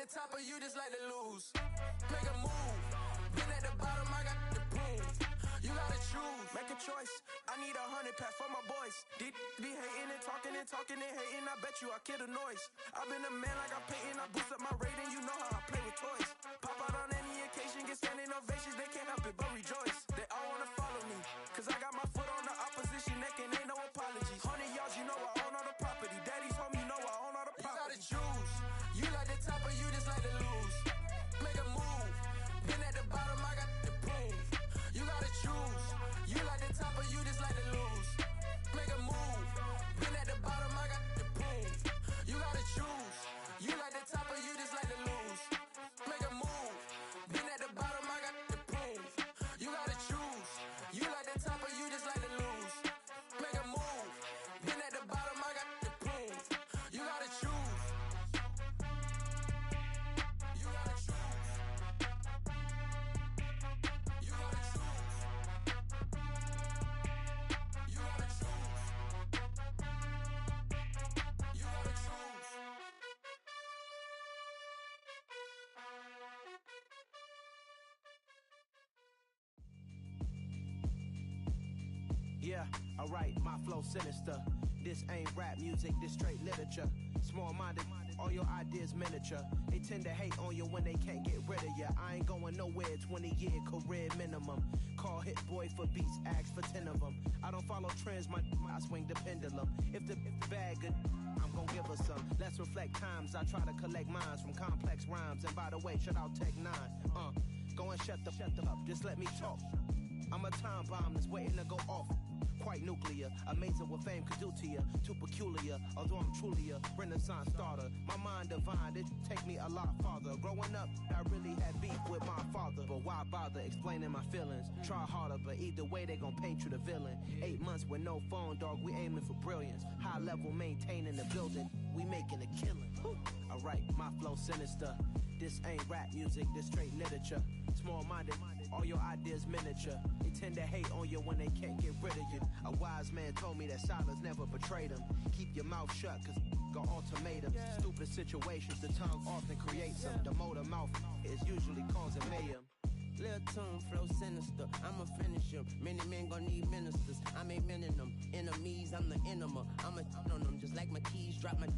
the top or you just like to lose? Make a move. Been at the bottom, I got the proof. You gotta choose. Make a choice. I need 100 pack for my boys. Deep be hating and talking and hating. I bet you I kill the noise. I've been a man like I'm painting. I boost up my rating. You know how I play with toys. Pop out on any occasion, get standing ovations. They can't help it but rejoice. They all wanna follow me, cause I got my foot on the opposition neck and ain't no apologies. 100 yards, you know I own all the property. Daddy's home, you know I own all the property. You gotta choose. You like the top or you just like to lose? Make a move. Been at the bottom, I got the proof. You gotta choose. You like the top or you just like to lose? Make a move. Been at the bottom, I got the proof. You gotta choose. You like the top or you just like to lose? Make a move. Been at the bottom, I got the proof. You gotta choose. You like the top or you just like to lose? Make a move. Been at the bottom, I got the proof. You gotta choose. You gotta choose. You gotta choose. You gotta choose. You gotta choose. Yeah, alright, my flow sinister. This ain't rap music, this straight literature. Small-minded, all your ideas miniature. They tend to hate on you when they can't get rid of you. I ain't going nowhere, 20-year career minimum. Call Hit Boy for beats, ask for 10 of them. I don't follow trends, I swing the pendulum. If the bag good, I'm gon' give her some. Let's reflect times, I try to collect minds from complex rhymes. And by the way, shout out Tech 9. Go and shut the up, just let me talk. I'm a time bomb that's waiting to go off. Quite nuclear, amazing what fame could do to you. Too peculiar, although I'm truly a renaissance starter. My mind divine, it take me a lot farther. Growing up, I really had beef with my father. But why bother explaining my feelings? Try harder, but either way they gon' paint you the villain. 8 months with no phone, dog, we aiming for brilliance. High level maintaining the building, we making a killing. Alright, my flow sinister. This ain't rap music, this straight literature. Small-minded, all your ideas miniature. They tend to hate on you when they can't get rid of you. A wise man told me that silence never betrayed him. Keep your mouth shut, cause got ultimatums. Stupid situations, the tongue often creates them. The motor mouth is usually causing mayhem. Lil' tune, flow sinister, I'ma finish him. Many men gon' need ministers, I'm a men in them. Enemies, I'm the enema, I'ma on them. Just like my keys, drop my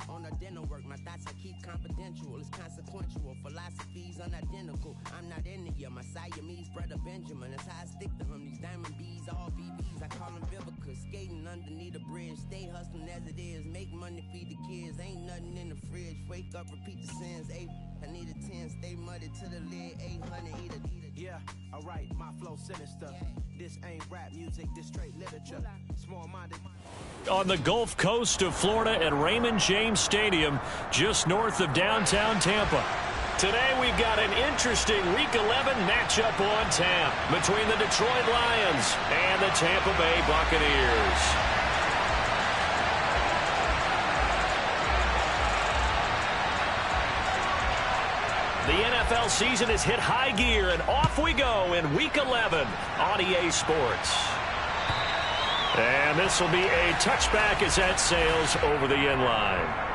on the dinner work. My thoughts I keep confidential, it's consequential. Philosophies unidentical, I'm not in it. My Siamese brother Benjamin, that's how I stick to him. These diamond bees, all BBs, I call them Vivica. Skating underneath the bridge, stay hustling as it is. Make money, feed the kids, ain't nothing in the fridge. Wake up, repeat the sins, I need a 10, stay muddy to the lid, 800, eat a. Yeah, alright, my flow sinister. This ain't rap music, this straight literature. Small-minded. On the Gulf Coast of Florida at Raymond James Stadium, just north of downtown Tampa. Today we've got an interesting Week 11 matchup on tap between the Detroit Lions and the Tampa Bay Buccaneers. The NFL season has hit high gear, and off we go in Week 11 on EA Sports. And this will be a touchback as that sails over the end line.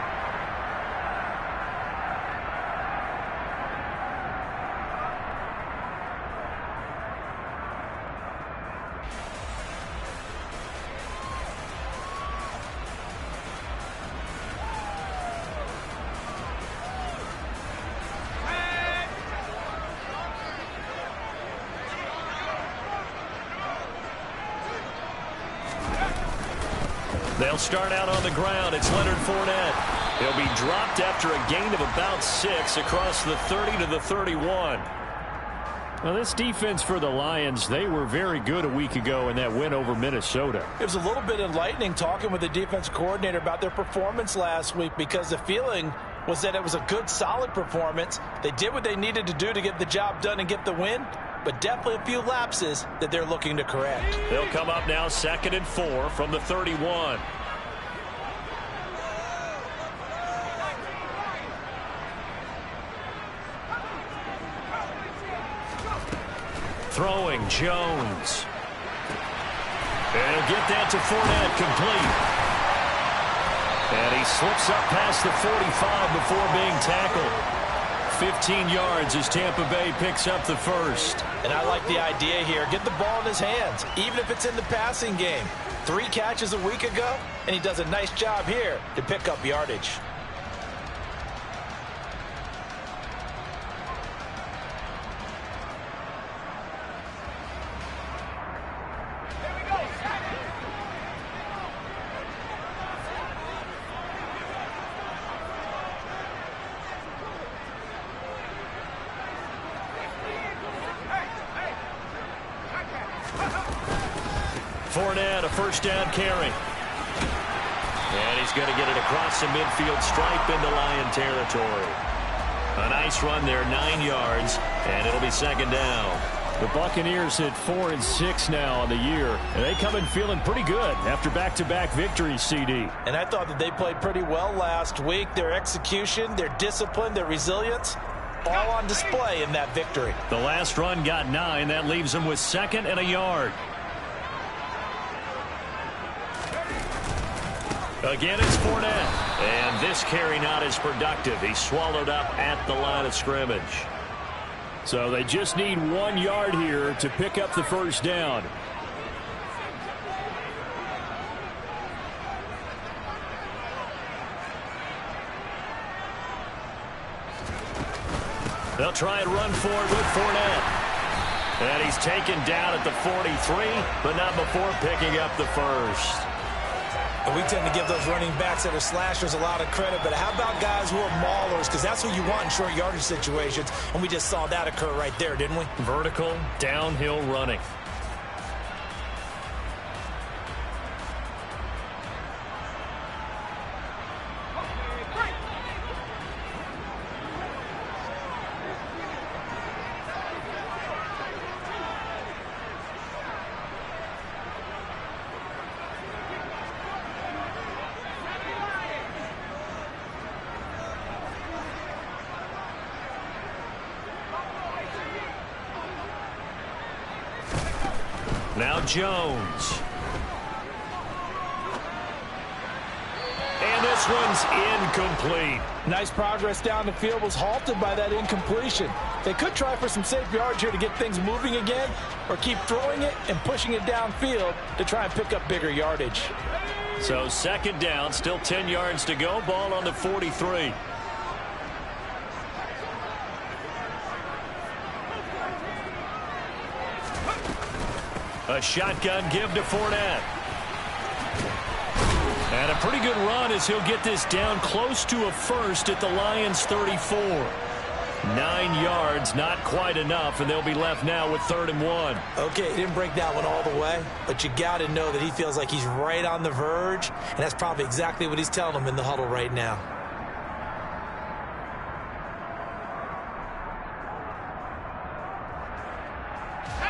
They'll start out on the ground. It's Leonard Fournette. He'll be dropped after a gain of about 6 across the 30 to the 31. Well, this defense for the Lions, they were very good a week ago in that win over Minnesota. It was a little bit enlightening talking with the defense coordinator about their performance last week, because the feeling was that it was a good, solid performance. They did what they needed to do to get the job done and get the win, but definitely a few lapses that they're looking to correct. They'll come up now 2nd and 4 from the 31. Throwing, Jones. And he'll get that to Fournette, complete. And he slips up past the 45 before being tackled. 15 yards as Tampa Bay picks up the first. And I like the idea here. Get the ball in his hands, even if it's in the passing game. 3 catches a week ago, and he does a nice job here to pick up yardage. Fournette, a first down carry. And he's going to get it across the midfield stripe into Lion territory. A nice run there, 9 yards, and it'll be second down. The Buccaneers hit 4-6 now on the year, and they come in feeling pretty good after back-to-back victories, CD. And I thought that they played pretty well last week. Their execution, their discipline, their resilience, all on display in that victory. The last run got 9. That leaves them with 2nd and a yard. Again, it's Fournette. And this carry not as productive. He's swallowed up at the line of scrimmage. So they just need 1 yard here to pick up the first down. They'll try and run for it with Fournette. And he's taken down at the 43, but not before picking up the first. And we tend to give those running backs that are slashers a lot of credit, but how about guys who are maulers? Because that's what you want in short yardage situations, and we just saw that occur right there, didn't we? Vertical, downhill running. Now Jones. And this one's incomplete. Nice progress down the field, was halted by that incompletion. They could try for some safe yards here to get things moving again, or keep throwing it and pushing it downfield to try and pick up bigger yardage. So second down, still 10 yards to go. Ball on the 43. A shotgun give to Fournette. And a pretty good run as he'll get this down close to a first at the Lions' 34. 9 yards, not quite enough, and they'll be left now with 3rd and 1. Okay, he didn't break that one all the way, but you got to know that he feels like he's right on the verge, and that's probably exactly what he's telling them in the huddle right now.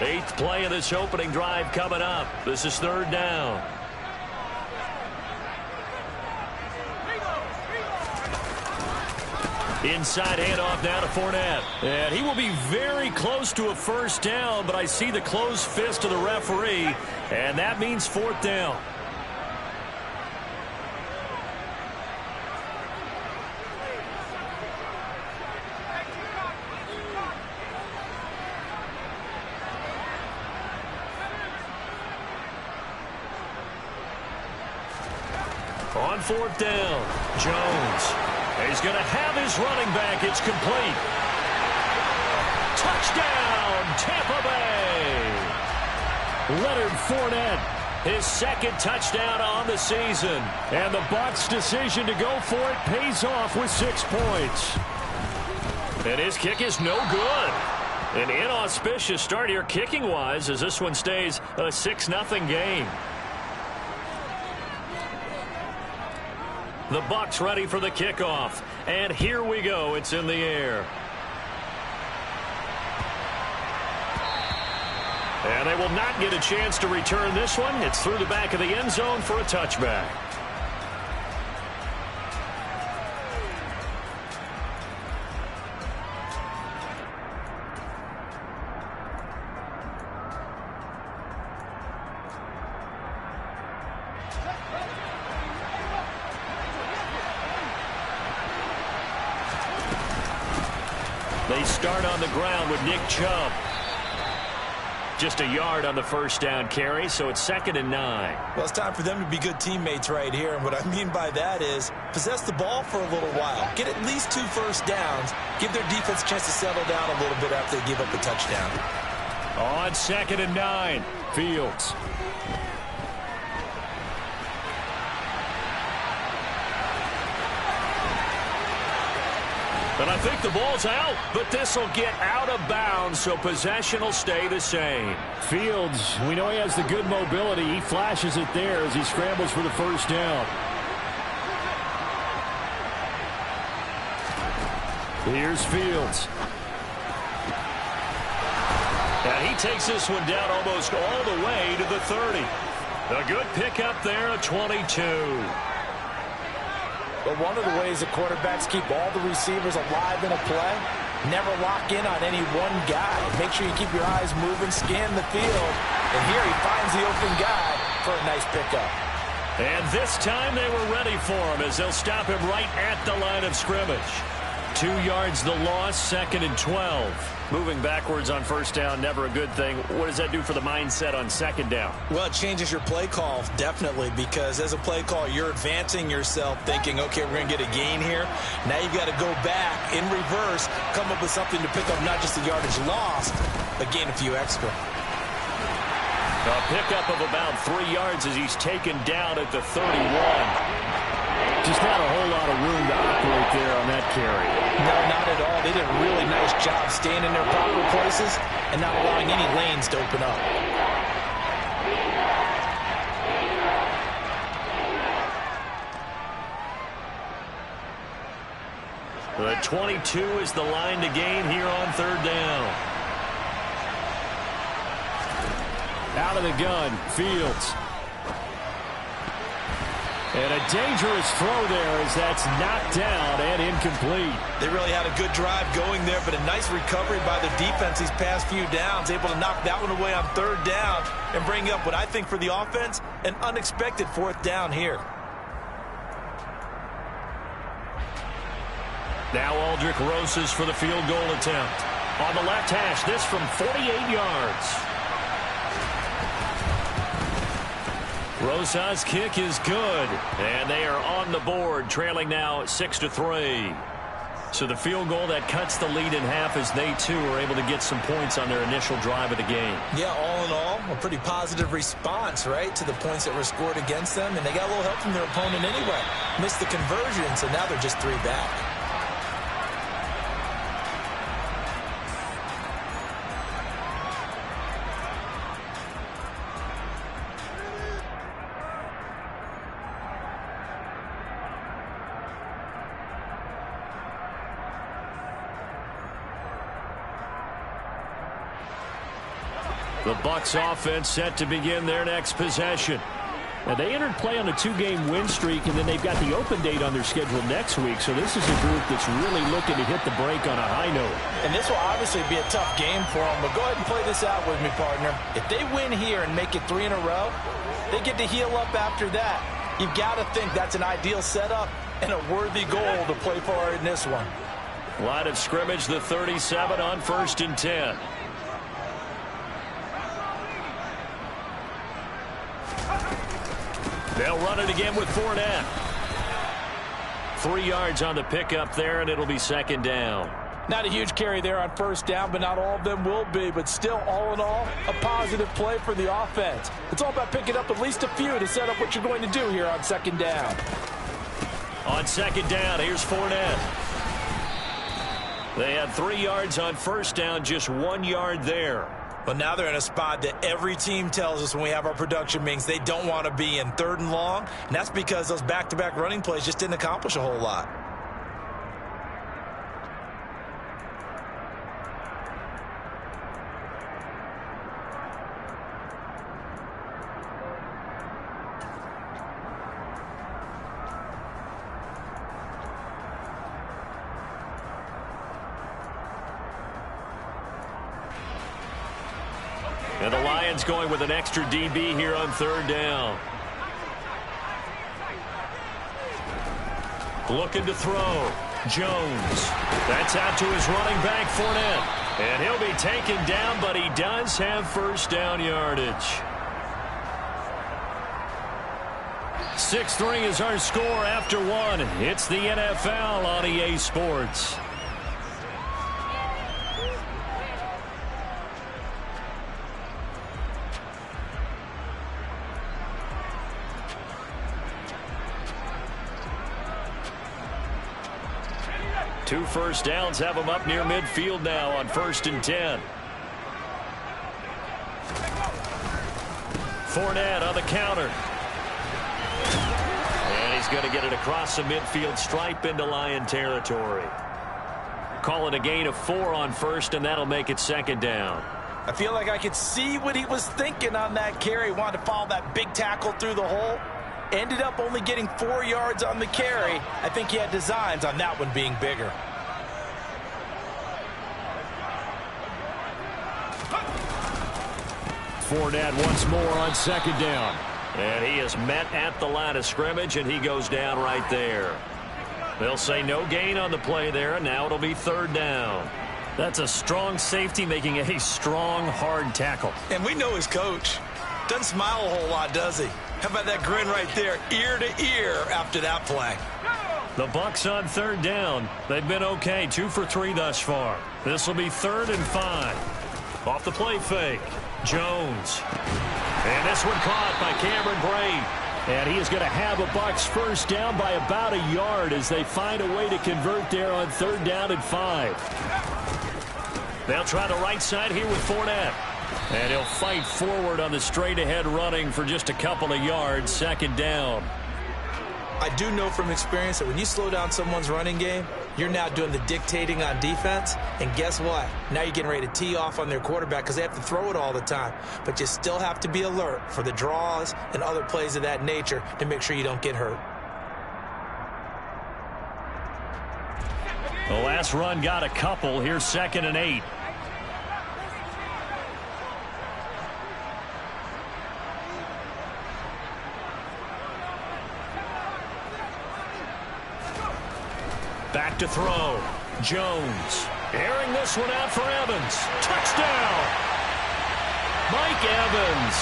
Eighth play of this opening drive coming up. This is 3rd down. Inside handoff now to Fournette. And he will be very close to a first down, but I see the closed fist of the referee, and that means 4th down. On 4th down, Jones. He's going to have his running back. It's complete. Touchdown, Tampa Bay. Leonard Fournette, his 2nd touchdown on the season. And the Bucs' decision to go for it pays off with 6 points. And his kick is no good. An inauspicious start here kicking-wise as this one stays a 6-0 game. The Bucs ready for the kickoff. And here we go. It's in the air. And they will not get a chance to return this one. It's through the back of the end zone for a touchback. They start on the ground with Nick Chubb. Just a yard on the first down carry, so it's 2nd and 9. Well, it's time for them to be good teammates right here. And what I mean by that is possess the ball for a little while. Get at least 2 first downs. Give their defense a chance to settle down a little bit after they give up a touchdown. On 2nd and 9, Fields. And I think the ball's out, but this will get out of bounds, so possession will stay the same. Fields, we know he has the good mobility. He flashes it there as he scrambles for the first down. Here's Fields. And he takes this one down almost all the way to the 30. A good pickup there, a 22. But one of the ways that quarterbacks keep all the receivers alive in a play, never lock in on any one guy. Make sure you keep your eyes moving, scan the field. And here he finds the open guy for a nice pickup. And this time they were ready for him as they'll stop him right at the line of scrimmage. 2 yards the loss, 2nd and 12. Moving backwards on first down, never a good thing. What does that do for the mindset on 2nd down? Well, it changes your play call, definitely, because as a play call, you're advancing yourself thinking, okay, we're going to get a gain here. Now you've got to go back in reverse, come up with something to pick up not just the yardage lost, but gain a few extra. A pickup of about 3 yards as he's taken down at the 31. Just not a whole lot of room to operate there on that carry. No, not at all. They did a really nice job staying in their proper places and not allowing any lanes to open up. The 22 is the line to gain here on 3rd down. Out of the gun, Fields. And a dangerous throw there as that's knocked down and incomplete. They really had a good drive going there, but a nice recovery by the defense these past few downs, able to knock that one away on 3rd down and bring up what I think for the offense, an unexpected 4th down here. Now Aldrich Rosas for the field goal attempt. On the left hash, this from 48 yards. Rosas' kick is good, and they are on the board, trailing now 6-3. So the field goal that cuts the lead in half as they, too, are able to get some points on their initial drive of the game. Yeah, all in all, a pretty positive response, right, to the points that were scored against them, and they got a little help from their opponent anyway. Missed the conversion, so now they're just 3 back. The Bucs offense set to begin their next possession. Now, they entered play on a 2-game win streak, and then they've got the open date on their schedule next week. So this is a group that's really looking to hit the break on a high note. And this will obviously be a tough game for them. But go ahead and play this out with me, partner. If they win here and make it 3 in a row, they get to heal up after that. You've got to think that's an ideal setup and a worthy goal to play for in this one. Line of scrimmage, the 37 on 1st and 10. They'll run it again with Fournette. 3 yards on the pickup there, and it'll be 2nd down. Not a huge carry there on 1st down, but not all of them will be. But still, all in all, a positive play for the offense. It's all about picking up at least a few to set up what you're going to do here on 2nd down. On 2nd down, here's Fournette. They had 3 yards on 1st down, just 1 yard there. But now they're in a spot that every team tells us when we have our production meetings they don't want to be in, 3rd and long. And that's because those back-to-back running plays just didn't accomplish a whole lot. And the Lions going with an extra DB here on 3rd down. Looking to throw. Jones. That's out to his running back, Fournette. And he'll be taken down, but he does have first down yardage. 6-3 is our score after one. It's the NFL on EA Sports. Two first downs have him up near midfield now on 1st and 10. Fournette on the counter. And he's going to get it across the midfield stripe into Lion territory. Call it a gain of 4 on 1st, and that'll make it 2nd down. I feel like I could see what he was thinking on that carry. Wanted to follow that big tackle through the hole. Ended up only getting 4 yards on the carry. I think he had designs on that one being bigger. Fournette once more on 2nd down. And he is met at the line of scrimmage, and he goes down right there. They'll say no gain on the play there, and now it'll be 3rd down. That's a strong safety making a strong, hard tackle. And we know his coach. Doesn't smile a whole lot, does he? How about that grin right there, ear to ear after that play? The Bucs on 3rd down. They've been okay, 2 for 3 thus far. This will be 3rd and 5. Off the play fake, Jones. And this one caught by Cameron Brate. And he is going to have a Bucs first down by about a yard as they find a way to convert there on 3rd down and 5. They'll try the right side here with Fournette. And he'll fight forward on the straight-ahead running for just a couple of yards, 2nd down. I do know from experience that when you slow down someone's running game, you're now doing the dictating on defense. And guess what? Now you're getting ready to tee off on their quarterback because they have to throw it all the time. But you still have to be alert for the draws and other plays of that nature to make sure you don't get hurt. The last run got a couple. Here's 2nd and 8. Back to throw. Jones. Airing this one out for Evans. Touchdown! Mike Evans.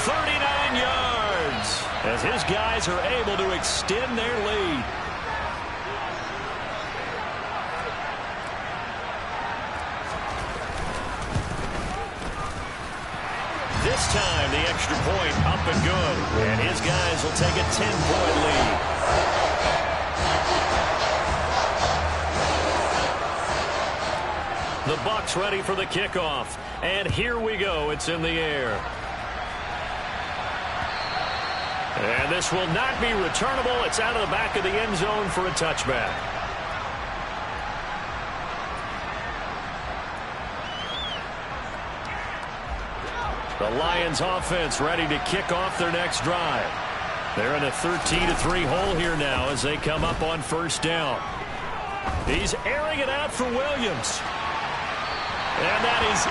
39 yards. As his guys are able to extend their lead. This time, the extra point up and good. And his guys will take a 10-point lead. The Bucs ready for the kickoff. And here we go. It's in the air. And this will not be returnable. It's out of the back of the end zone for a touchback. The Lions offense ready to kick off their next drive. They're in a 13-3 hole here now as they come up on 1st down. He's airing it out for Williams. And that is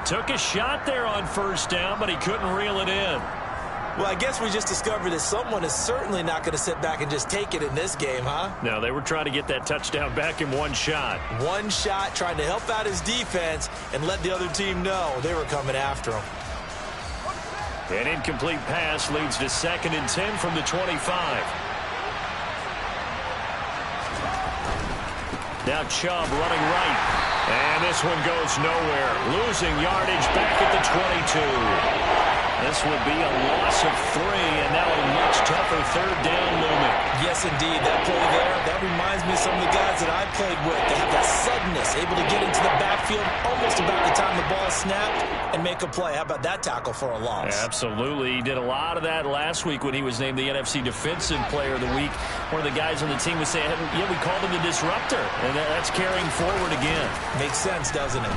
incomplete. Took a shot there on 1st down, but he couldn't reel it in. Well, I guess we just discovered that someone is certainly not going to sit back and just take it in this game, huh? No, they were trying to get that touchdown back in one shot. One shot, trying to help out his defense and let the other team know they were coming after him. An incomplete pass leads to 2nd and 10 from the 25. Now Chubb running right. And this one goes nowhere. Losing yardage back at the 22. This would be a loss of 3, and now a much tougher 3rd down looming. Yes, indeed. That play there, that reminds me of some of the guys that I played with. They have that suddenness, able to get into the backfield almost about the time the ball snapped and make a play. How about that tackle for a loss? Absolutely. He did a lot of that last week when he was named the NFC Defensive Player of the Week. One of the guys on the team was saying, yeah, we called him the disruptor, and that's carrying forward again. Makes sense, doesn't it?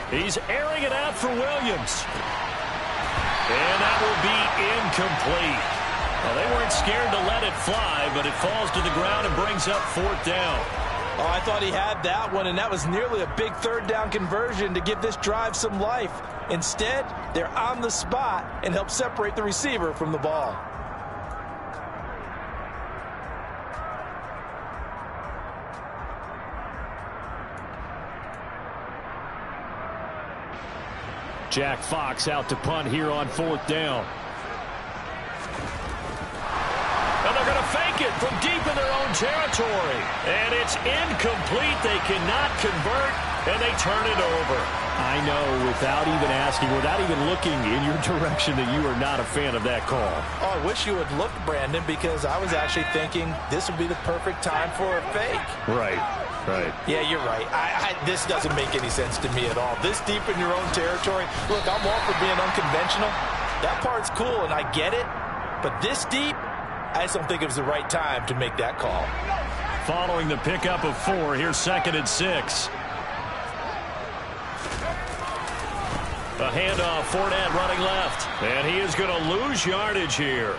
He's airing it out for Williams. And that will be incomplete. Well, they weren't scared to let it fly, but it falls to the ground and brings up 4th down. Oh, I thought he had that one, and that was nearly a big 3rd down conversion to give this drive some life. Instead, they're on the spot and help separate the receiver from the ball. Jack Fox out to punt here on 4th down. And they're going to fake it from deep in their own territory. And it's incomplete. They cannot convert, and they turn it over. I know, without even asking, without even looking in your direction, that you are not a fan of that call. Oh, I wish you would look, Brandon, because I was actually thinking this would be the perfect time for a fake. Right. Yeah, you're right. This doesn't make any sense to me at all. This deep in your own territory. Look, I'm all for being unconventional. That part's cool, and I get it. But this deep, I just don't think it was the right time to make that call. Following the pickup of 4, here's 2nd and 6. A handoff, Fournette running left. And he is going to lose yardage here.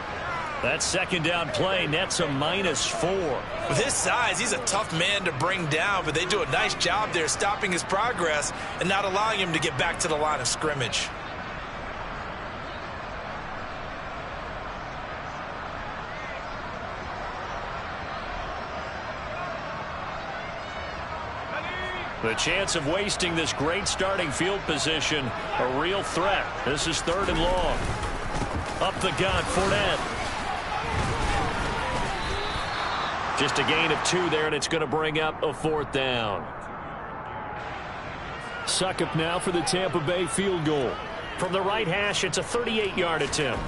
That 2nd down play nets a -4. With his size, he's a tough man to bring down, but they do a nice job there stopping his progress and not allowing him to get back to the line of scrimmage. The chance of wasting this great starting field position, a real threat. This is 3rd and long. Up the gut, Fournette. Just a gain of 2 there, and it's going to bring up a 4th down. Succop now for the Tampa Bay field goal. From the right hash, it's a 38-yard attempt.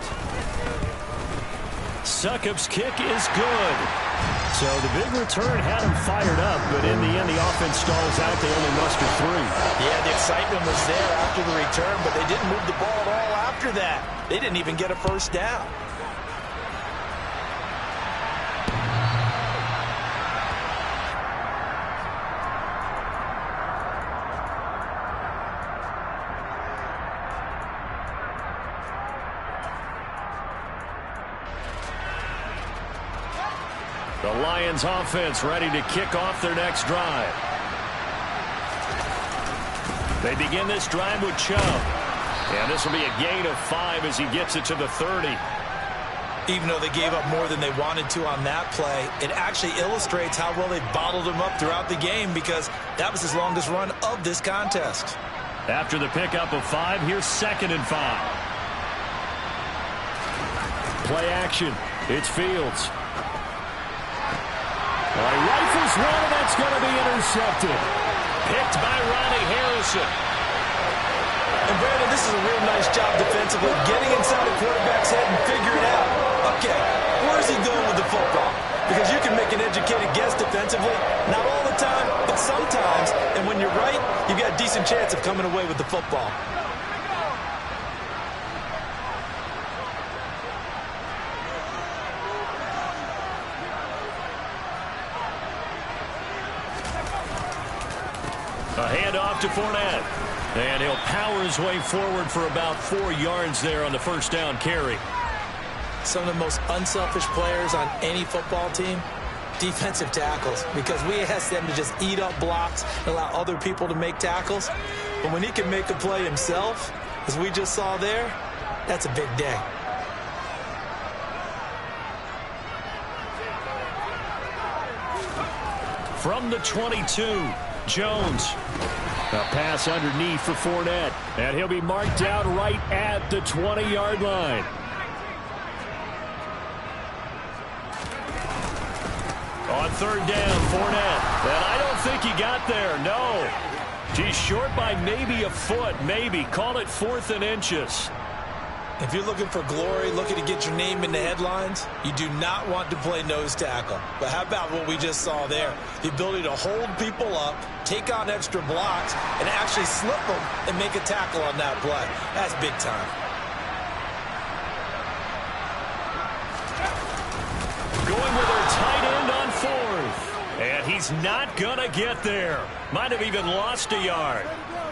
Succop's kick is good. So the big return had him fired up, but in the end, the offense stalls out. They only mustered 3. Yeah, the excitement was there after the return, but they didn't move the ball at all after that. They didn't even get a first down. The Lions offense ready to kick off their next drive. They begin this drive with Chubb. And this will be a gain of 5 as he gets it to the 30. Even though they gave up more than they wanted to on that play, it actually illustrates how well they bottled him up throughout the game, because that was his longest run of this contest. After the pickup of 5, here's 2nd and 5. Play action. It's Fields. Well, he rifles one, and that's going to be intercepted. Picked by Ronnie Harrison. And Brandon, this is a real nice job defensively, getting inside the quarterback's head and figuring out, okay, where's he going with the football? Because you can make an educated guess defensively, not all the time, but sometimes. And when you're right, you've got a decent chance of coming away with the football. A handoff to Fournette. And he'll power his way forward for about 4 yards there on the first down carry. Some of the most unselfish players on any football team, defensive tackles, because we ask them to just eat up blocks and allow other people to make tackles. But when he can make a play himself, as we just saw there, that's a big day. From the 22, Jones. A pass underneath for Fournette. And he'll be marked down right at the 20-yard line. On 3rd down, Fournette. And I don't think he got there, no. He's short by maybe a foot, maybe. Call it 4th and inches. If you're looking for glory, looking to get your name in the headlines, you do not want to play nose tackle. But how about what we just saw there? The ability to hold people up, take on extra blocks, and actually slip them and make a tackle on that play. That's big time. Going with her tight end on 4th. And he's not going to get there. Might have even lost a yard.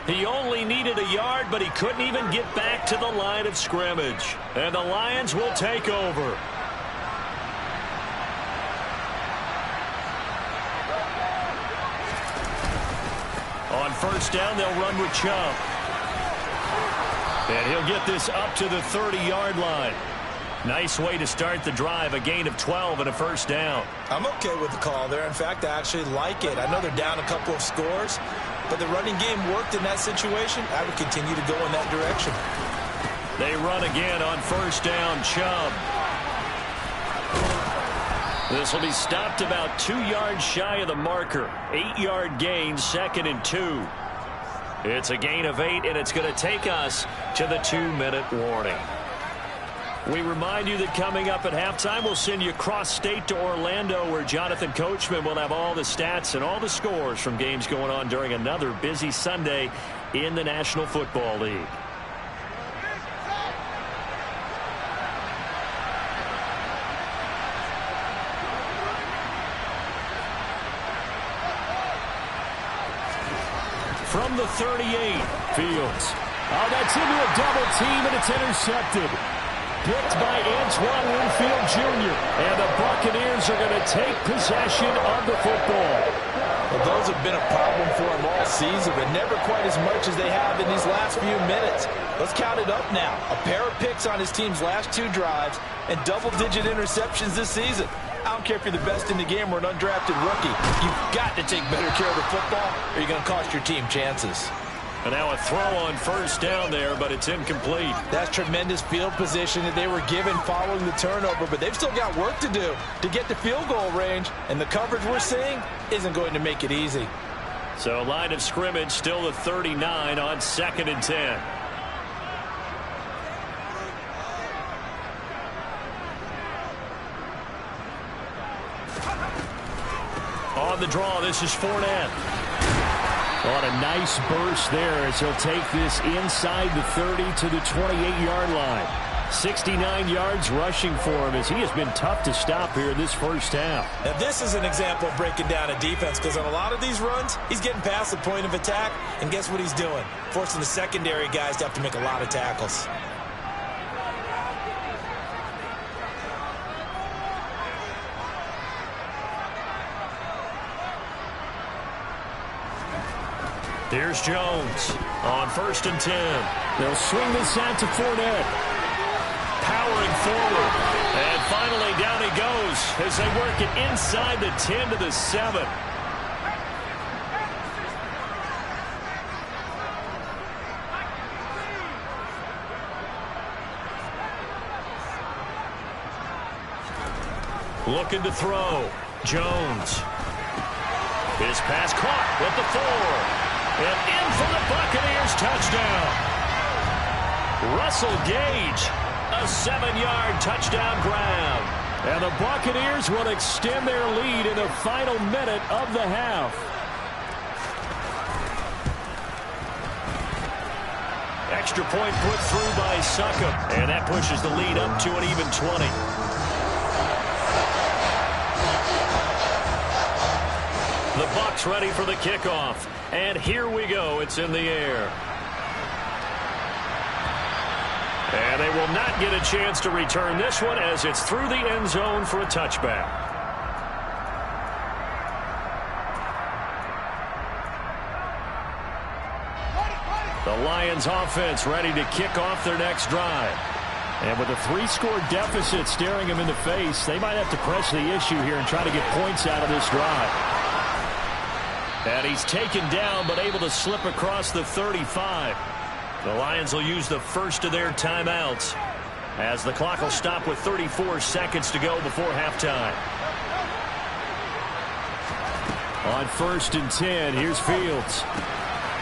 He only needed a yard, but he couldn't even get back to the line of scrimmage. And the Lions will take over. On 1st down, they'll run with Chubb. And he'll get this up to the 30-yard line. Nice way to start the drive, a gain of 12 and a first down. I'm okay with the call there. In fact, I actually like it. I know they're down a couple of scores, but the running game worked in that situation. I would continue to go in that direction. They run again on first down. Chubb. This will be stopped about 2 yards shy of the marker. 8-yard gain, 2nd and 2. It's a gain of 8, and it's going to take us to the 2-minute warning. We remind you that coming up at halftime, we'll send you cross-state to Orlando, where Jonathan Coachman will have all the stats and all the scores from games going on during another busy Sunday in the National Football League. From the 38, Fields. Oh, that's into a double team, and it's intercepted. Picked by Antoine Winfield Jr. And the Buccaneers are going to take possession of the football. Well, those have been a problem for them all season, but never quite as much as they have in these last few minutes. Let's count it up now. A pair of picks on his team's last 2 drives and double-digit interceptions this season. I don't care if you're the best in the game or an undrafted rookie. You've got to take better care of the football, or you're going to cost your team chances. And now a throw on first down there, but it's incomplete. That's tremendous field position that they were given following the turnover, but they've still got work to do to get to field goal range, and the coverage we're seeing isn't going to make it easy. So line of scrimmage still the 39 on 2nd and 10. On the draw, this is Fournette. On a nice burst there as he'll take this inside the 30 to the 28-yard line. 69 yards rushing for him as he has been tough to stop here in this first half. Now this is an example of breaking down a defense, because on a lot of these runs, he's getting past the point of attack, and guess what he's doing? Forcing the secondary guys to have to make a lot of tackles. Here's Jones on 1st and 10. They'll swing this out to Fournette. Powering forward. And finally down he goes as they work it inside the 10 to the 7. Looking to throw. Jones. His pass caught with the 4. And in for the Buccaneers, touchdown. Russell Gage, a 7-yard touchdown grab. And the Buccaneers will extend their lead in the final minute of the half. Extra point put through by Succop. And that pushes the lead up to an even 20. The Bucs ready for the kickoff. And here we go. It's in the air. And they will not get a chance to return this one as it's through the end zone for a touchback. The Lions offense ready to kick off their next drive. And with a 3-score deficit staring them in the face, they might have to press the issue here and try to get points out of this drive. And he's taken down but able to slip across the 35. The Lions will use the first of their timeouts as the clock will stop with 34 seconds to go before halftime. On 1st and 10, here's Fields.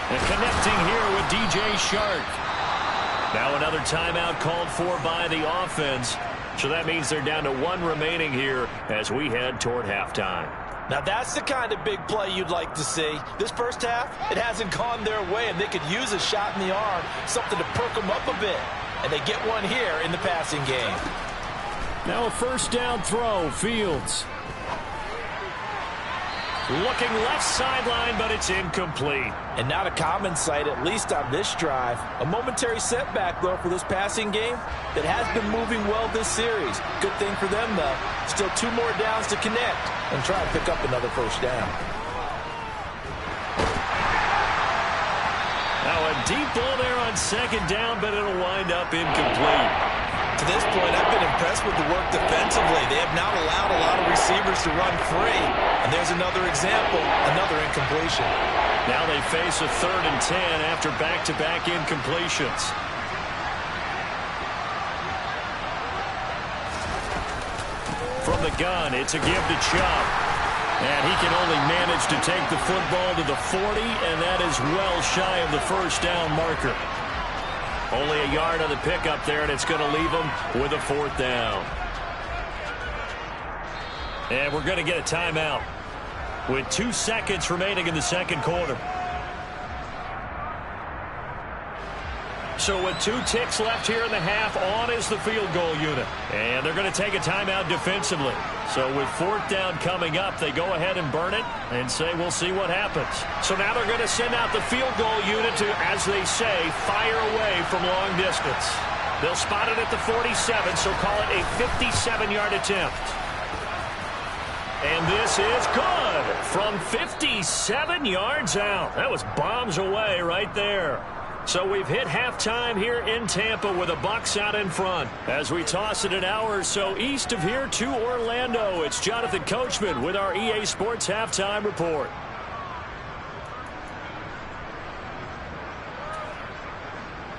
And connecting here with DJ Shark. Now another timeout called for by the offense. So that means they're down to 1 remaining here as we head toward halftime. Now that's the kind of big play you'd like to see. This first half, it hasn't gone their way, and they could use a shot in the arm, something to perk them up a bit. And they get one here in the passing game. Now a first down throw, Fields. Looking left sideline, but it's incomplete. And not a common sight, at least on this drive. A momentary setback, though, for this passing game that has been moving well this series. Good thing for them, though. Still 2 more downs to connect and try to pick up another first down. Now a deep ball there on 2nd down, but it'll wind up incomplete. To this point, I've been impressed with the work defensively. They have not allowed a lot of receivers to run free. And there's another example, another incompletion. Now they face a 3rd and 10 after back-to-back incompletions. From the gun, it's a give to Chubb. And he can only manage to take the football to the 40, and that is well shy of the first down marker. Only a yard on the pickup there, and it's going to leave them with a 4th down. And we're going to get a timeout with 2 seconds remaining in the second quarter. So with 2 ticks left here in the half, on is the field goal unit. And they're going to take a timeout defensively. So with 4th down coming up, they go ahead and burn it and say, we'll see what happens. So now they're going to send out the field goal unit to, as they say, fire away from long distance. They'll spot it at the 47, so call it a 57-yard attempt. And this is good from 57 yards out. That was bombs away right there. So we've hit halftime here in Tampa with the Bucs out in front. As we toss it an hour or so east of here to Orlando, it's Jonathan Coachman with our EA Sports Halftime Report.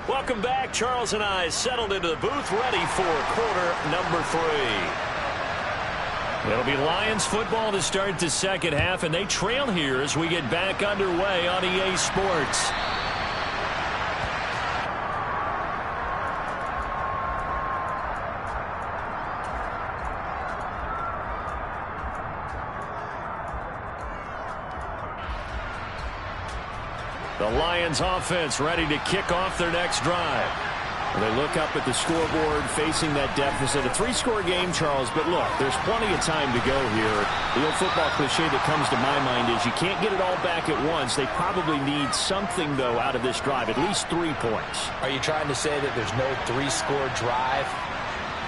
Welcome back. Charles and I settled into the booth, ready for quarter number 3. It'll be Lions football to start the second half, and they trail here as we get back underway on EA Sports. The Lions offense ready to kick off their next drive. They look up at the scoreboard facing that deficit. A 3-score game, Charles, but look, there's plenty of time to go here. The old football cliche that comes to my mind is you can't get it all back at once. They probably need something, though, out of this drive, at least 3 points. Are you trying to say that there's no 3-score drive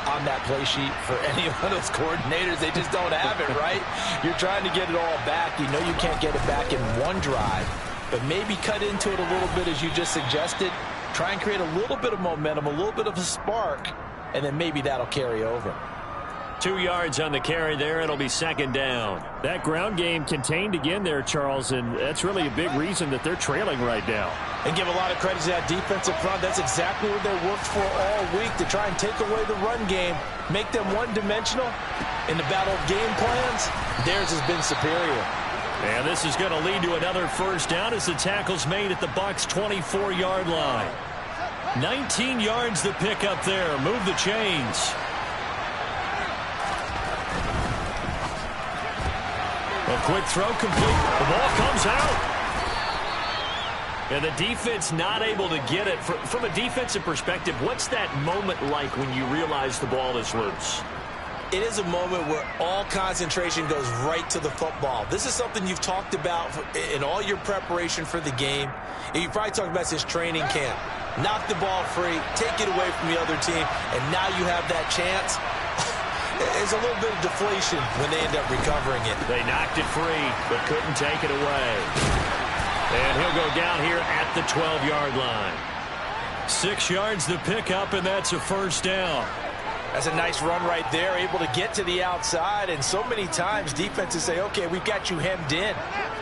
on that play sheet for any one of those coordinators? They just don't have it, right? You're trying to get it all back. You know you can't get it back in one drive. But maybe cut into it a little bit, as you just suggested. Try and create a little bit of momentum, a little bit of a spark, and then maybe that'll carry over. 2 yards on the carry there. It'll be second down. That ground game contained again there, Charles, and that's really a big reason that they're trailing right now. And give a lot of credit to that defensive front. That's exactly what they worked for all week, to try and take away the run game, make them one-dimensional. In the battle of game plans, theirs has been superior. And this is going to lead to another first down as the tackle's made at the Bucs' 24-yard line. 19 yards to pick up there. Move the chains. A quick throw complete. The ball comes out. And the defense not able to get it. From a defensive perspective, what's that moment like when you realize the ball is loose? It is a moment where all concentration goes right to the football. This is something you've talked about in all your preparation for the game. And you probably talked about since training camp. Knock the ball free, take it away from the other team, and now you have that chance. There's a little bit of deflation when they end up recovering it. They knocked it free, but couldn't take it away. And he'll go down here at the 12-yard line. 6 yards to pick up, and that's a first down. That's a nice run right there, able to get to the outside. And so many times defenses say, okay, we've got you hemmed in.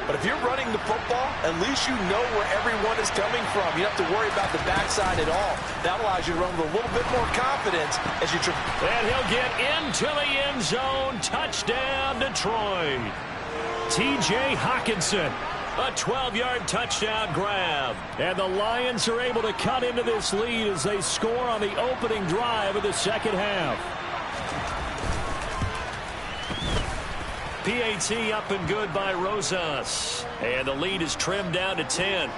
But if you're running the football, at least you know where everyone is coming from. You don't have to worry about the backside at all. That allows you to run with a little bit more confidence as you... And he'll get into the end zone. Touchdown, Detroit. T.J. Hockenson. A 12-yard touchdown grab. And the Lions are able to cut into this lead as they score on the opening drive of the second half. PAT up and good by Rosas. And the lead is trimmed down to 10.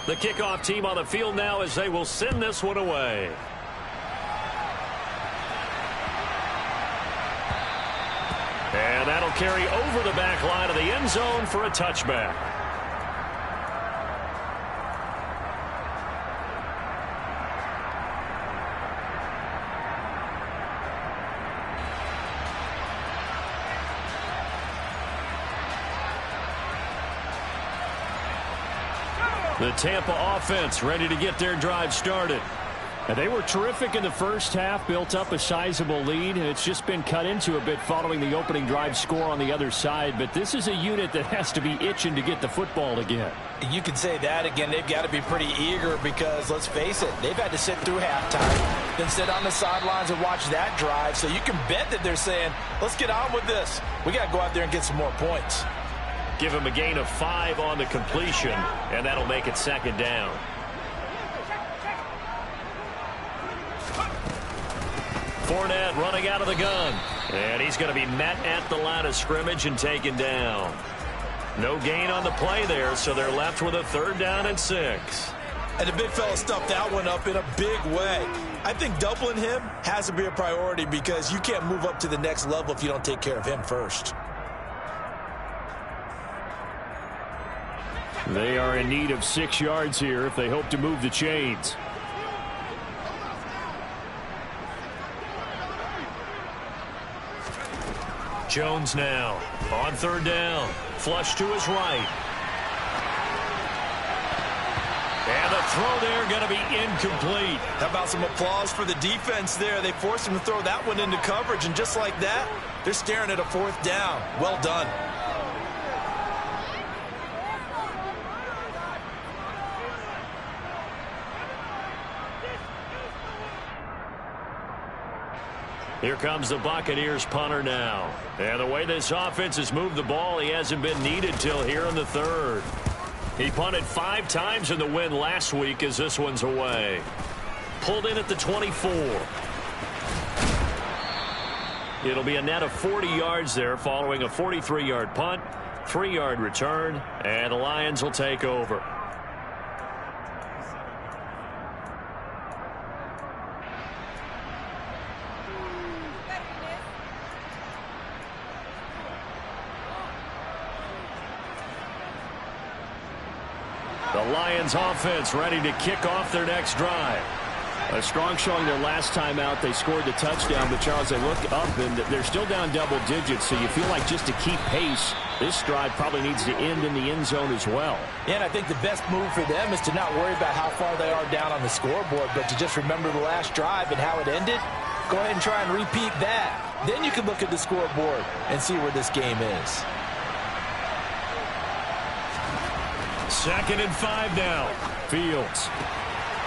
The kickoff team on the field now as they will send this one away. And that'll carry over the back line of the end zone for a touchback. The Tampa offense ready to get their drive started. They were terrific in the first half, built up a sizable lead. It's just been cut into a bit following the opening drive score on the other side. But this is a unit that has to be itching to get the football again. You can say that again. They've got to be pretty eager because, let's face it, they've had to sit through halftime, then sit on the sidelines and watch that drive. So you can bet that they're saying, let's get on with this. We got to go out there and get some more points. Give him a gain of 5 on the completion, and that'll make it second down. Fournette running out of the gun. And he's going to be met at the line of scrimmage and taken down. No gain on the play there, so they're left with a 3rd down and 6. And the big fella stuffed that one up in a big way. I think doubling him has to be a priority because you can't move up to the next level if you don't take care of him first. They are in need of 6 yards here if they hope to move the chains. Jones now on 3rd down. Flush to his right. And the throw there going to be incomplete. How about some applause for the defense there? They forced him to throw that one into coverage, and just like that, they're staring at a 4th down. Well done. Here comes the Buccaneers punter now. And the way this offense has moved the ball, he hasn't been needed till here in the 3rd. He punted 5 times in the win last week as this one's away. Pulled in at the 24. It'll be a net of 40 yards there following a 43-yard punt, 3-yard return, and the Lions will take over. The Lions offense ready to kick off their next drive. A strong showing their last time out. They scored the touchdown, but Charles, they look up and they're still down double digits, so you feel like just to keep pace, this drive probably needs to end in the end zone as well. Yeah, and I think the best move for them is to not worry about how far they are down on the scoreboard, but to just remember the last drive and how it ended. Go ahead and try and repeat that. Then you can look at the scoreboard and see where this game is. 2nd and 5 now. Fields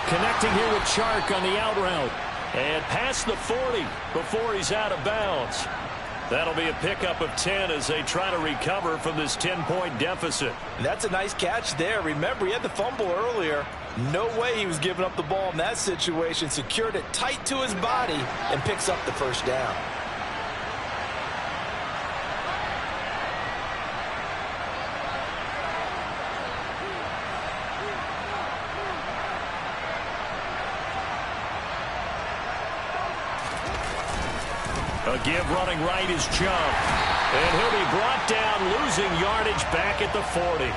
connecting here with Chark on the out route. And past the 40 before he's out of bounds. That'll be a pickup of 10 as they try to recover from this 10-point deficit. That's a nice catch there. Remember, he had the fumble earlier. No way he was giving up the ball in that situation. Secured it tight to his body and picks up the 1st down. A give running right is Chubb. And he'll be brought down, losing yardage back at the 40.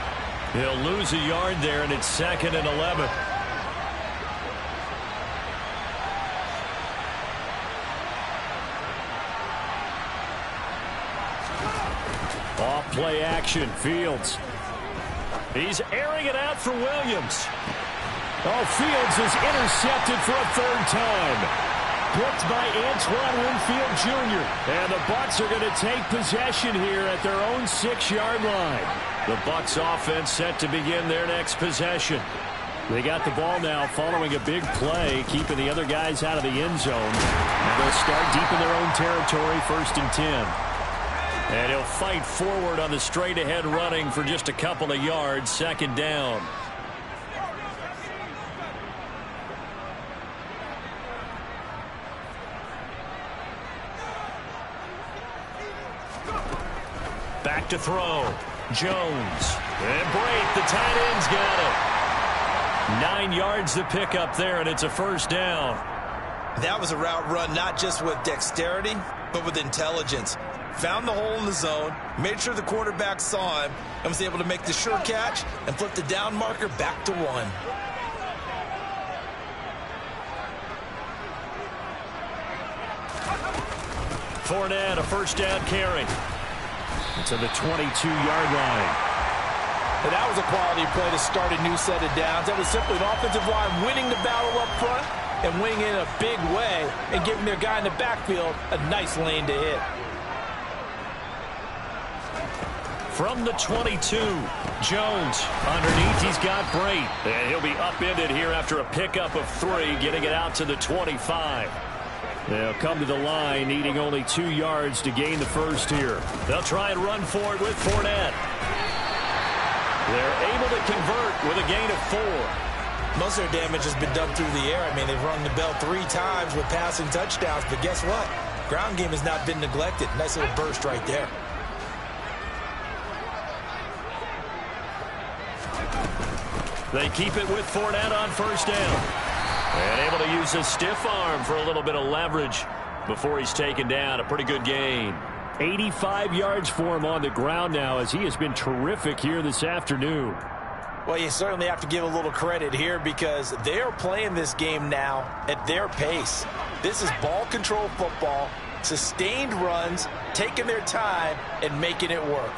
He'll lose a yard there, and it's 2nd and 11. Off play action, Fields. He's airing it out for Williams. Oh, Fields is intercepted for a 3rd time. Picked by Antoine Winfield Jr. And the Bucs are going to take possession here at their own 6-yard line. The Bucs offense set to begin their next possession. They got the ball now following a big play, keeping the other guys out of the end zone. And they'll start deep in their own territory, 1st and 10. And he'll fight forward on the straight-ahead running for just a couple of yards, 2nd down. Back to throw. Jones. And Brate, the tight end's got it. 9 yards to pick up there, and it's a 1st down. That was a route run not just with dexterity, but with intelligence. Found the hole in the zone, made sure the quarterback saw him, and was able to make the sure catch and flip the down marker back to 1. Fournette, a 1st down carry. To the 22-yard line. And that was a quality play to start a new set of downs. That was simply an offensive line winning the battle up front and winning in a big way and giving their guy in the backfield a nice lane to hit. From the 22, Jones underneath. He's got Brait. And he'll be upended here after a pickup of 3, getting it out to the 25. They'll come to the line, needing only 2 yards to gain the first here. They'll try and run for it with Fournette. They're able to convert with a gain of 4. Most of their damage has been done through the air. I mean, they've rung the bell 3 times with passing touchdowns, but guess what? Ground game has not been neglected. Nice little burst right there. They keep it with Fournette on first down. And able to use his stiff arm for a little bit of leverage before he's taken down. A pretty good gain. 85 yards for him on the ground now, as he has been terrific here this afternoon. Well, you certainly have to give a little credit here because they are playing this game now at their pace. This is ball control football, sustained runs, taking their time, and making it work.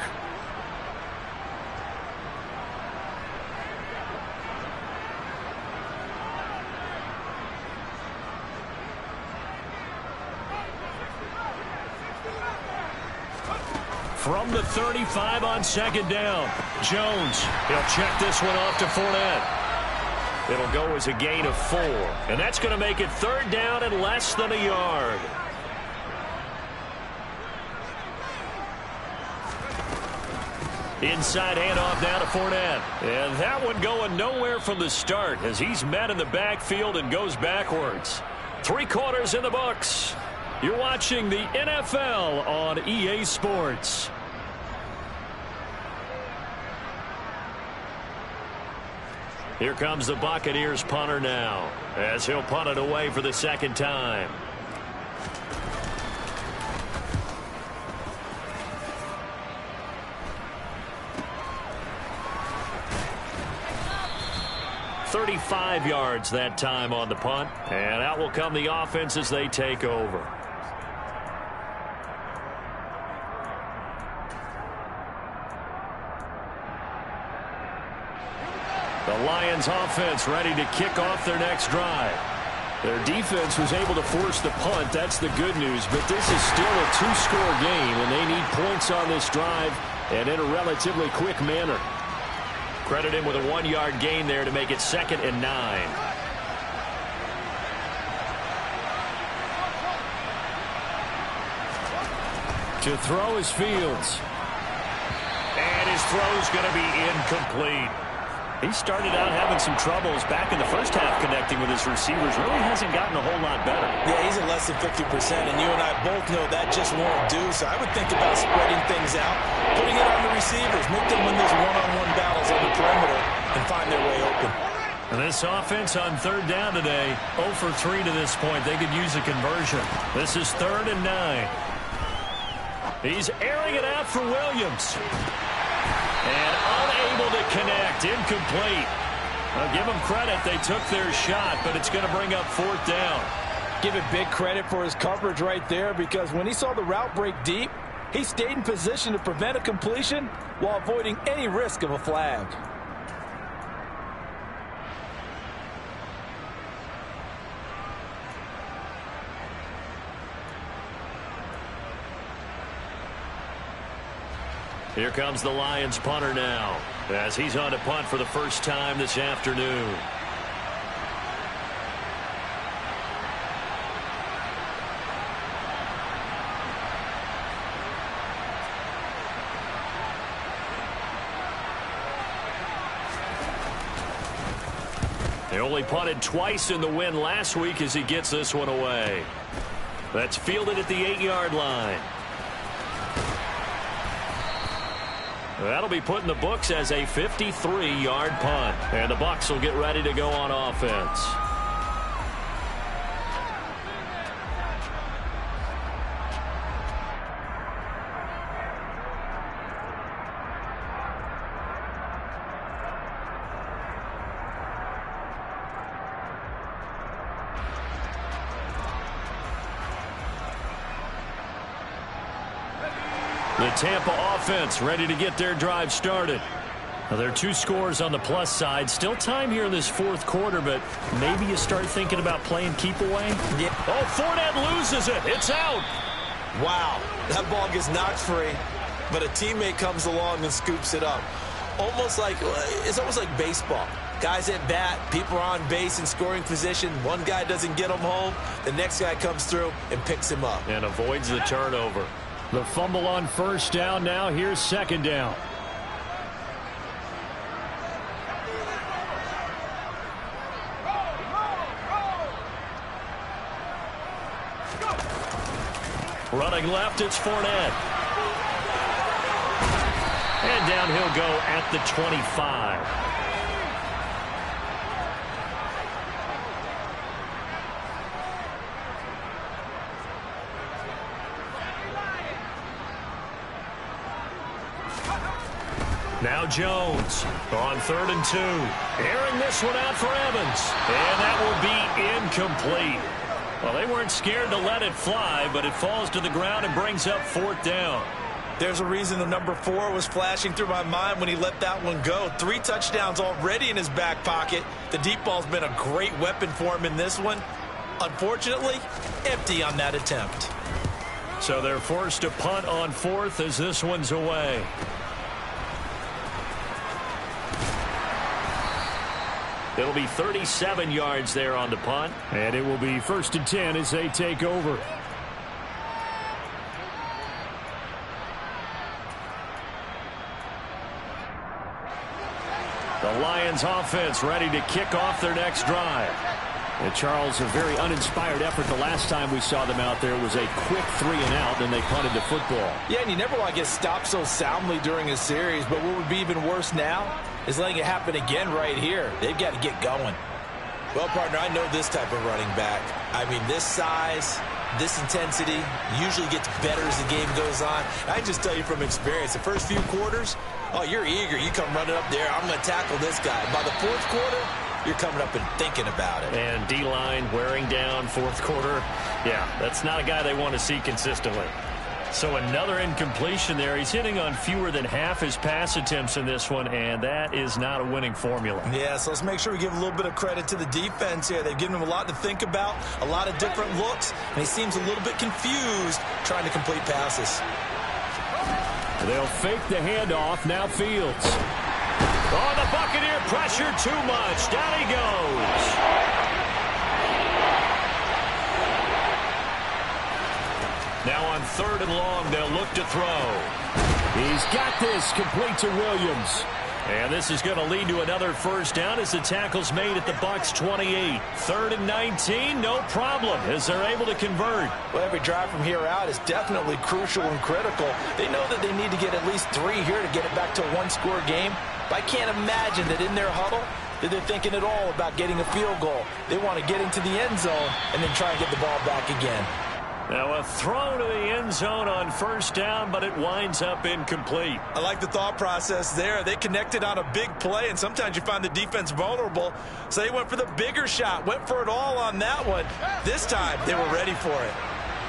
From the 35 on second down, Jones. He'll check this one off to Fournette. It'll go as a gain of 4. And that's going to make it third down and less than a yard. Inside handoff now to Fournette. And that one going nowhere from the start as he's met in the backfield and goes backwards. 3 quarters in the books. You're watching the NFL on EA Sports. Here comes the Buccaneers punter now, as he'll punt it away for the second time. "35 yards that time on the punt, and out will come the offense as they take over. The Lions offense ready to kick off their next drive. Their defense was able to force the punt. That's the good news. But this is still a 2-score game, and they need points on this drive and in a relatively quick manner. Credit him with a 1-yard gain there to make it 2nd and 9. To throw is Fields. And his throw's going to be incomplete. He started out having some troubles back in the first half connecting with his receivers. Really hasn't gotten a whole lot better. Yeah, he's at less than 50%, and you and I both know that just won't do. So I would think about spreading things out, putting it on the receivers, make them win those one-on-one battles on the perimeter, and find their way open. And this offense on third down today, 0 for 3 to this point. They could use a conversion. This is 3rd and 9. He's airing it out for Williams. And unable to connect, incomplete. I'll give them credit. They took their shot, but it's going to bring up 4th down. Give it big credit for his coverage right there because when he saw the route break deep, he stayed in position to prevent a completion while avoiding any risk of a flag. Here comes the Lions punter now, as he's on to punt for the first time this afternoon. They only punted twice in the win last week as he gets this one away. That's fielded at the 8-yard line. That'll be put in the books as a 53-yard punt. And the Bucs will get ready to go on offense. The Tampa offense ready to get their drive started. Well, there are 2 scores on the plus side. Still time here in this fourth quarter, but maybe you start thinking about playing keep away. Yeah. Oh, Fournette loses it. It's out. Wow, that ball gets knocked free, but a teammate comes along and scoops it up. It's almost like baseball. Guys at bat, people are on base in scoring position. One guy doesn't get him home. The next guy comes through and picks him up. And avoids the turnover. The fumble on first down now. Here's second down. Running left, it's Fournette. And down he'll go at the 25. Now Jones on 3rd and 2. Airing this one out for Evans. And that will be incomplete. Well, they weren't scared to let it fly, but it falls to the ground and brings up 4th down. There's a reason the number 4 was flashing through my mind when he let that one go. 3 touchdowns already in his back pocket. The deep ball's been a great weapon for him in this one. Unfortunately, empty on that attempt. So they're forced to punt on 4th as this one's away. It'll be 37 yards there on the punt. And it will be 1st and 10 as they take over. The Lions offense ready to kick off their next drive. And Charles, a very uninspired effort the last time we saw them out there was a quick 3 and out, then they punted the football. Yeah, and you never want to get stopped so soundly during a series, but what would be even worse now is letting it happen again right here. They've got to get going. Well, partner, I know this type of running back. I mean, this size, this intensity usually gets better as the game goes on. I just tell you from experience, the first few quarters, oh, you're eager. You come running up there, I'm going to tackle this guy. By the 4th quarter, you're coming up and thinking about it. And D-line wearing down 4th quarter. Yeah, that's not a guy they want to see consistently. So another incompletion there. He's hitting on fewer than half his pass attempts in this one, and that is not a winning formula. Yeah, so let's make sure we give a little bit of credit to the defense here. They've given him a lot to think about, a lot of different looks, and he seems a little bit confused trying to complete passes. They'll fake the handoff. Now Fields. Oh, the Buccaneer pressure too much. Down he goes. Now on 3rd and long, they'll look to throw. He's got this, complete to Williams. And this is going to lead to another first down as the tackle's made at the Bucs 28. 3rd and 19, no problem as they're able to convert. Well, every drive from here out is definitely crucial and critical. They know that they need to get at least 3 here to get it back to a 1-score game. But I can't imagine that in their huddle that they're thinking at all about getting a field goal. They want to get into the end zone and then try and get the ball back again. Now a throw to the end zone on first down, but it winds up incomplete. I like the thought process there. They connected on a big play, and sometimes you find the defense vulnerable. So they went for the bigger shot, went for it all on that one. This time, they were ready for it.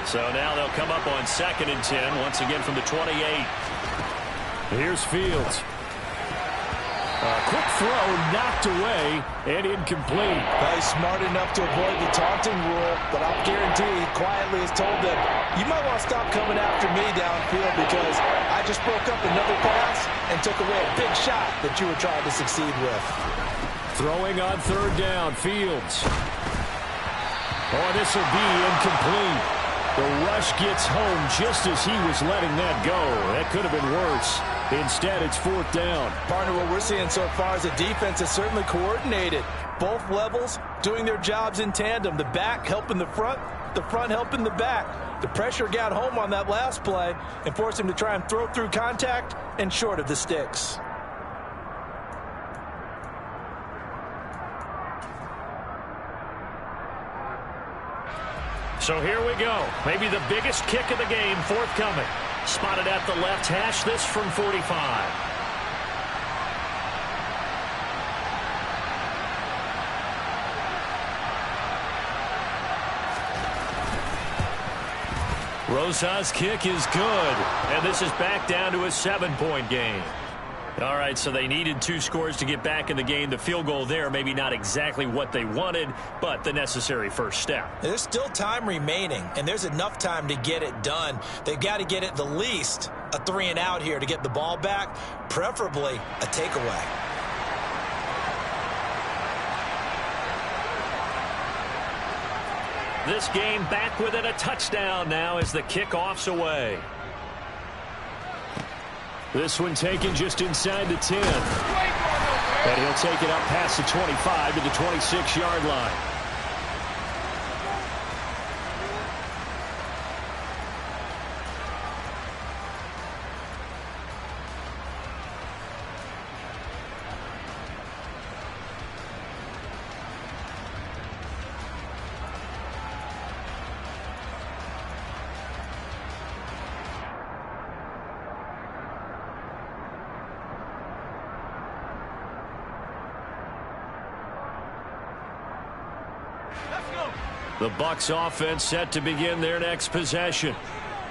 So now they'll come up on 2nd and 10, once again from the 28. Here's Fields. A quick throw knocked away and incomplete. Well, he's smart enough to avoid the taunting rule, but I'll guarantee he quietly has told them, you might want to stop coming after me downfield because I just broke up another pass and took away a big shot that you were trying to succeed with. Throwing on 3rd down, Fields. Oh, this will be incomplete. The rush gets home just as he was letting that go. That could have been worse. Instead, it's 4th down. Partner, what we're seeing so far is the defense is certainly coordinated. Both levels doing their jobs in tandem. The back helping the front helping the back. The pressure got home on that last play and forced him to try and throw through contact and short of the sticks. So here we go. Maybe the biggest kick of the game forthcoming. Spotted at the left hash, this from 45. Rosa's kick is good, and this is back down to a 7-point game. All right, so they needed 2 scores to get back in the game. The field goal there, maybe not exactly what they wanted, but the necessary first step. There's still time remaining, and there's enough time to get it done. They've got to get at the least a 3-and-out here to get the ball back, preferably a takeaway. This game back within a touchdown now as the kickoff's away. This one taken just inside the 10. And he'll take it up past the 25 to the 26-yard line. The Bucs offense set to begin their next possession.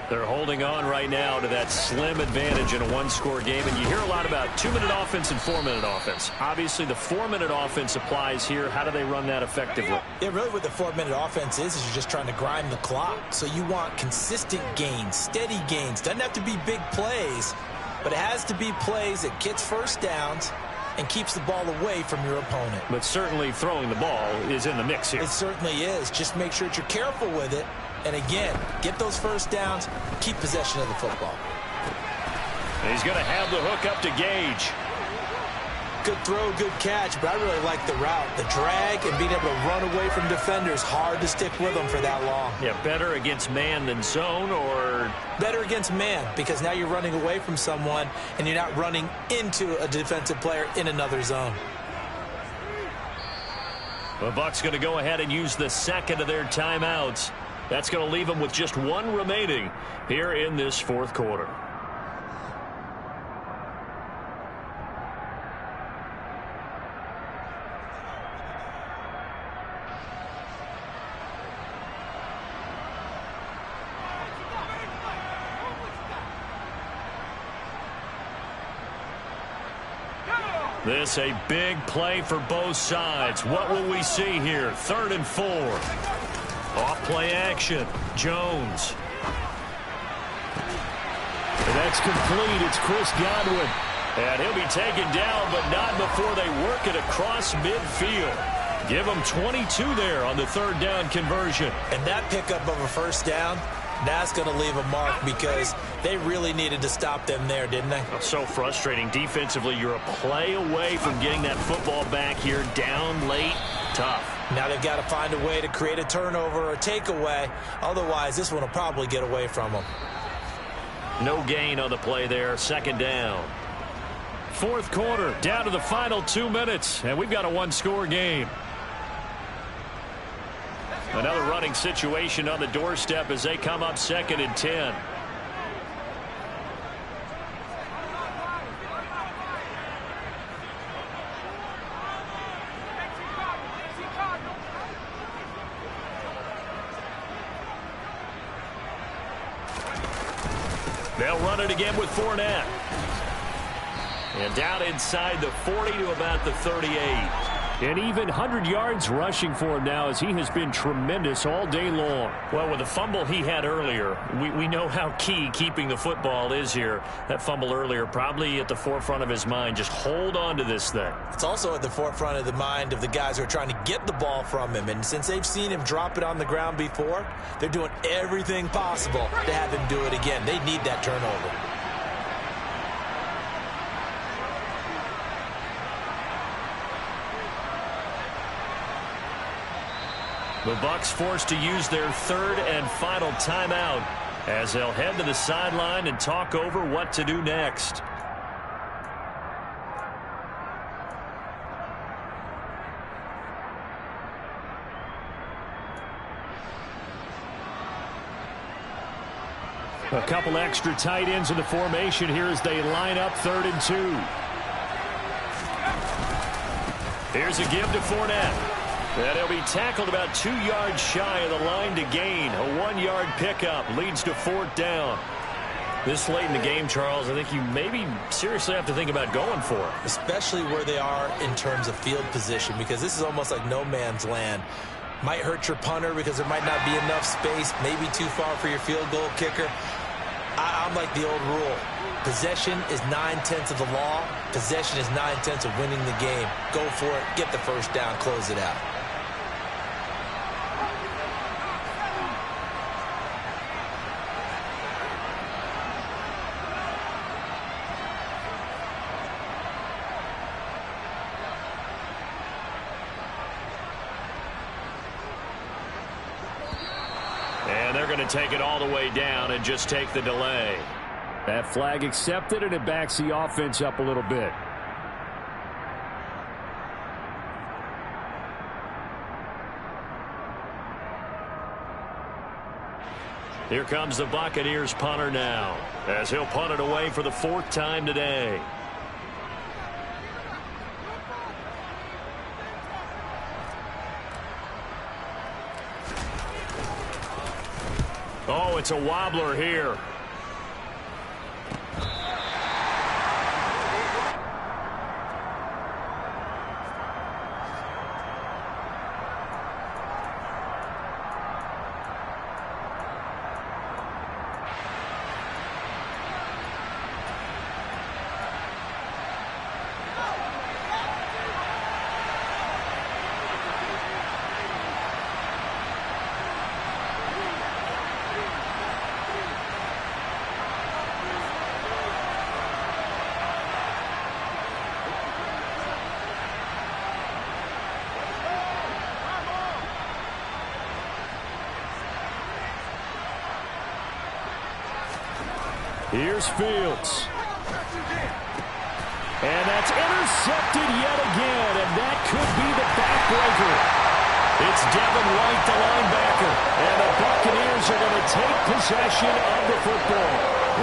They're holding on right now to that slim advantage in a 1-score game. And you hear a lot about 2-minute offense and 4-minute offense. Obviously, the 4-minute offense applies here. How do they run that effectively? Yeah, really what the 4-minute offense is you're just trying to grind the clock. So you want consistent gains, steady gains. Doesn't have to be big plays, but it has to be plays that gets first downs and keeps the ball away from your opponent. But certainly throwing the ball is in the mix here. It certainly is. Just make sure that you're careful with it. And again, get those first downs, keep possession of the football. He's going to have the hook up to Gage. Good throw, good catch, but I really like the route. The drag and being able to run away from defenders, hard to stick with them for that long. Yeah, better against man than zone, or? Better against man, because now you're running away from someone and you're not running into a defensive player in another zone. The Bucs going to go ahead and use the second of their timeouts. That's going to leave them with just 1 remaining here in this 4th quarter. This a big play for both sides. What will we see here? 3rd and 4. Off play action. Jones. And that's complete. It's Chris Godwin. And he'll be taken down, but not before they work it across midfield. Give them 22 there on the 3rd down conversion. And that pickup of a first down, that's going to leave a mark because they really needed to stop them there, didn't they? So frustrating. Defensively, you're a play away from getting that football back here. Down late, tough. Now they've got to find a way to create a turnover or a takeaway. Otherwise, this one will probably get away from them. No gain on the play there. 2nd down. 4th quarter, down to the final 2 minutes, and we've got a 1-score game. Another running situation on the doorstep as they come up 2nd and 10. They'll run it again with Fournette. And down inside the 40 to about the 38. And even 100 yards rushing for him now as he has been tremendous all day long. Well, with the fumble he had earlier, we know how key keeping the football is here. That fumble earlier probably at the forefront of his mind. Just hold on to this thing. It's also at the forefront of the mind of the guys who are trying to get the ball from him. And since they've seen him drop it on the ground before, they're doing everything possible to have him do it again. They need that turnover. The Bucs forced to use their 3rd and final timeout as they'll head to the sideline and talk over what to do next. A couple extra tight ends in the formation here as they line up 3rd and 2. Here's a give to Fournette. And he'll be tackled about 2 yards shy of the line to gain. A 1-yard pickup leads to 4th down. This late in the game, Charles, I think you maybe seriously have to think about going for it. Especially where they are in terms of field position, because this is almost like no man's land. Might hurt your punter because there might not be enough space, maybe too far for your field goal kicker. I'm like the old rule. Possession is 9/10 of the law. Possession is 9/10 of winning the game. Go for it. Get the first down. Close it out. And they're going to take it all the way down and just take the delay. That flag accepted, and it backs the offense up a little bit. Here comes the Buccaneers punter now, as he'll punt it away for the 4th time today. Oh, it's a wobbler here. Here's Fields. And that's intercepted yet again, and that could be the backbreaker. It's Devin White, the linebacker, and the Buccaneers are going to take possession of the football.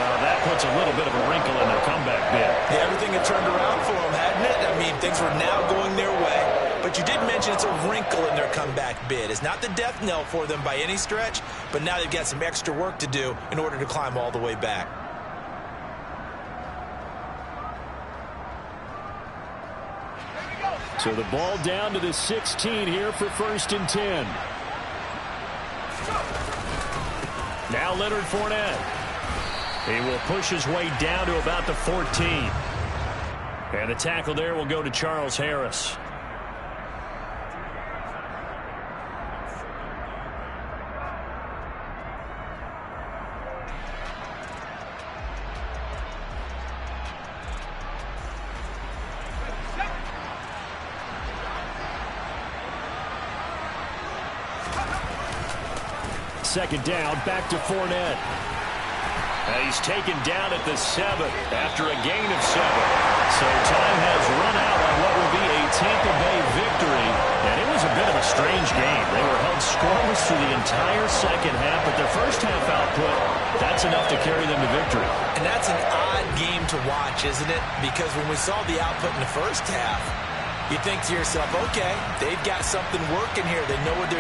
Well, that puts a little bit of a wrinkle in their comeback bid. Yeah, everything had turned around for them, hadn't it? I mean, things were now going their way. But you did mention it's a wrinkle in their comeback bid. It's not the death knell for them by any stretch, but now they've got some extra work to do in order to climb all the way back. So the ball down to the 16 here for 1st and 10. Now Leonard Fournette. He will push his way down to about the 14. And the tackle there will go to Charles Harris. Second down, back to Fournette. He's taken down at the 7 after a gain of 7. So time has run out on what will be a Tampa Bay victory. And it was a bit of a strange game. They were held scoreless through the entire second half, but their first half output, that's enough to carry them to victory. And that's an odd game to watch, isn't it? Because when we saw the output in the first half, you think to yourself, okay, they've got something working here. They know what they're doing.